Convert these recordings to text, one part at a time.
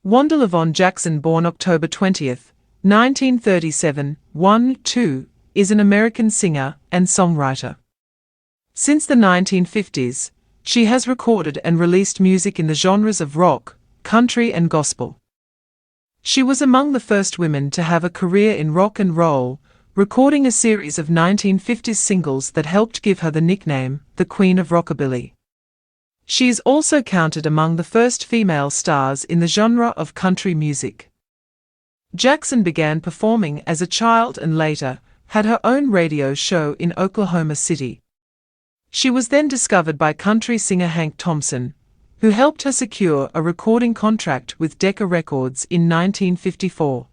Wanda Jackson, born October 20, 1937, is an American singer and songwriter. Since the 1950s, she has recorded and released music in the genres of rock, country and gospel. She was among the first women to have a career in rock and roll, recording a series of 1950s singles that helped give her the nickname, the Queen of Rockabilly. She is also counted among the first female stars in the genre of country music. Jackson began performing as a child and later had her own radio show in Oklahoma City. She was then discovered by country singer Hank Thompson, who helped her secure a recording contract with Decca Records in 1954.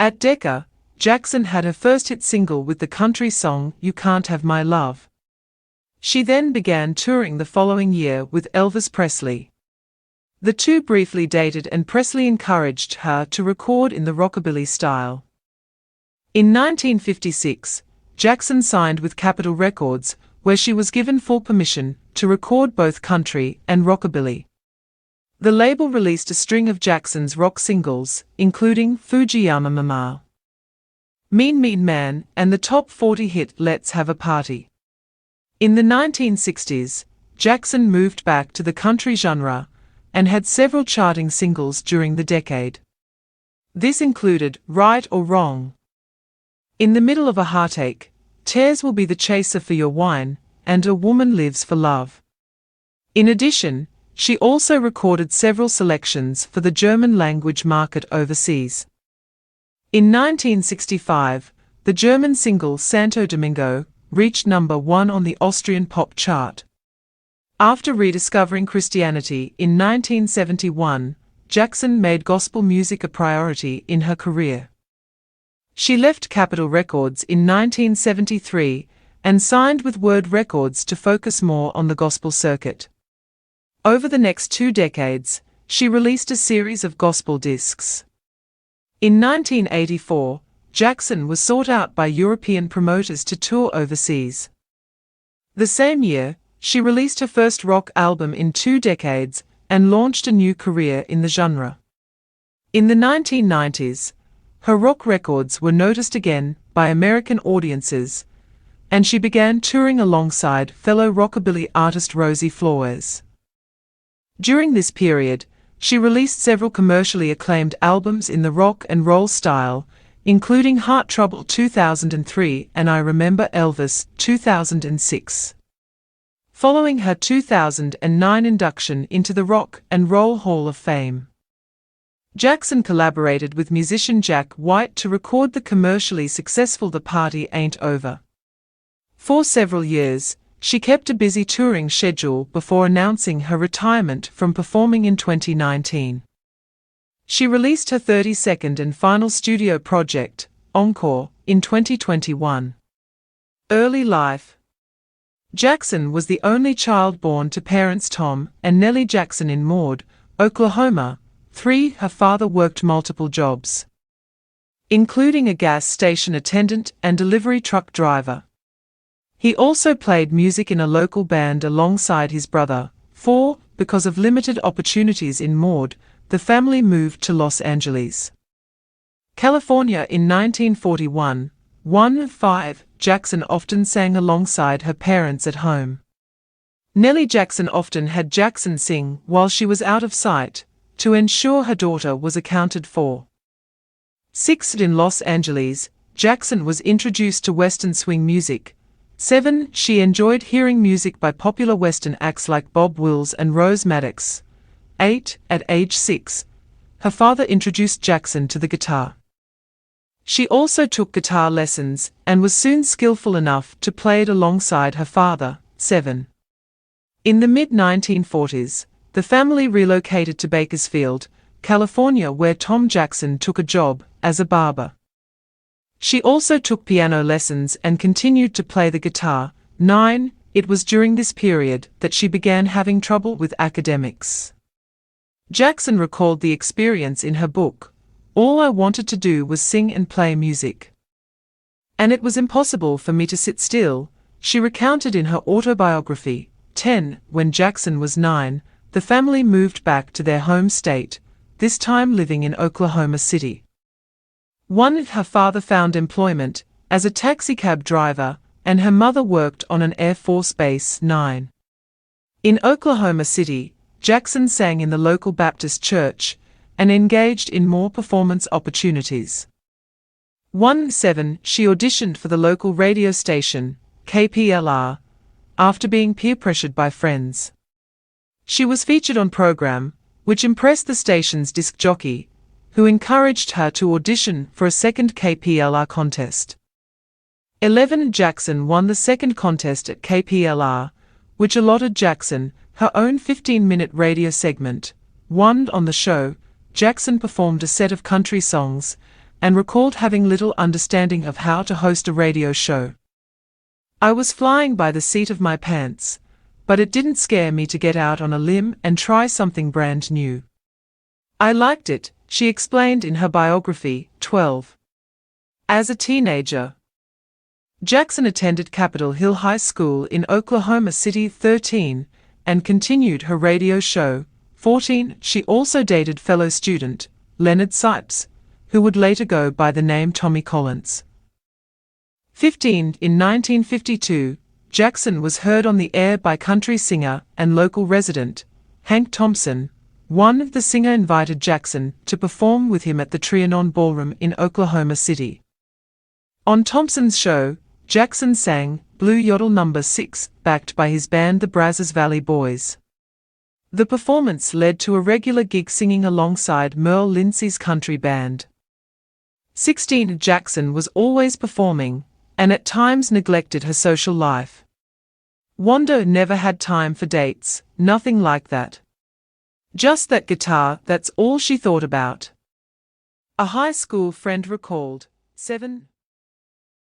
At Decca, Jackson had her first hit single with the country song You Can't Have My Love. She then began touring the following year with Elvis Presley. The two briefly dated and Presley encouraged her to record in the rockabilly style. In 1956, Jackson signed with Capitol Records, where she was given full permission to record both country and rockabilly. The label released a string of Jackson's rock singles, including Fujiyama Mama, Mean Mean Man, and the top 40 hit Let's Have a Party. In the 1960s, Jackson moved back to the country genre and had several charting singles during the decade. This included Right or Wrong, In the Middle of a Heartache, Tears Will Be the Chaser for Your Wine, and A Woman Lives for Love. In addition, she also recorded several selections for the German-language market overseas. In 1965, the German single Santo Domingo reached number 1 on the Austrian pop chart. After rediscovering Christianity in 1971, Jackson made gospel music a priority in her career. She left Capitol Records in 1973 and signed with Word Records to focus more on the gospel circuit. Over the next 2 decades, she released a series of gospel discs. In 1984, Jackson was sought out by European promoters to tour overseas. The same year, she released her first rock album in 2 decades and launched a new career in the genre. In the 1990s, her rock records were noticed again by American audiences, and she began touring alongside fellow rockabilly artist Rosie Flores. During this period, she released several commercially acclaimed albums in the rock and roll style, including Heart Trouble 2003 and I Remember Elvis 2006. Following her 2009 induction into the Rock and Roll Hall of Fame, Jackson collaborated with musician Jack White to record the commercially successful The Party Ain't Over. For several years, she kept a busy touring schedule before announcing her retirement from performing in 2019. She released her 32nd and final studio project, Encore, in 2021. Early life. Jackson was the only child born to parents Tom and Nellie Jackson in Maud, Oklahoma. Her father worked multiple jobs, including a gas station attendant and delivery truck driver. He also played music in a local band alongside his brother. Because of limited opportunities in Maud, the family moved to Los Angeles, California in 1941. Jackson often sang alongside her parents at home. Nellie Jackson often had Jackson sing while she was out of sight, to ensure her daughter was accounted for. In Los Angeles, Jackson was introduced to Western swing music. She enjoyed hearing music by popular Western acts like Bob Wills and Rose Maddox. At age 6, her father introduced Jackson to the guitar. She also took guitar lessons and was soon skillful enough to play it alongside her father. In the mid-1940s, the family relocated to Bakersfield, California, where Tom Jackson took a job as a barber. She also took piano lessons and continued to play the guitar. It was during this period that she began having trouble with academics. Jackson recalled the experience in her book, All I Wanted to Do Was Sing and Play Music, and it was impossible for me to sit still, she recounted in her autobiography. When Jackson was 9, the family moved back to their home state, this time living in Oklahoma City. 1. Her father found employment as a taxicab driver, and her mother worked on an Air Force base. 9. In Oklahoma City, Jackson sang in the local Baptist church and engaged in more performance opportunities. 7. She auditioned for the local radio station, KPLR, after being peer-pressured by friends. She was featured on program, which impressed the station's disc jockey, who encouraged her to audition for a second KPLR contest. 11. Jackson won the second contest at KPLR, which allotted Jackson her own 15-minute radio segment. On the show, Jackson performed a set of country songs and recalled having little understanding of how to host a radio show. I was flying by the seat of my pants, but it didn't scare me to get out on a limb and try something brand new. I liked it, she explained in her biography. 12. As a teenager, Jackson attended Capitol Hill High School in Oklahoma City. 13. And continued her radio show. 14. She also dated fellow student Leonard Sipes, who would later go by the name Tommy Collins. 15. In 1952, Jackson was heard on the air by country singer and local resident Hank Thompson. The singer invited Jackson to perform with him at the Trianon Ballroom in Oklahoma City. On Thompson's show, Jackson sang Blue Yodel No. 6, backed by his band the Brazos Valley Boys. The performance led to a regular gig singing alongside Merle Lindsey's country band. 16. Jackson was always performing, and at times neglected her social life. Wanda never had time for dates, nothing like that. Just that guitar, that's all she thought about. A high school friend recalled. 7.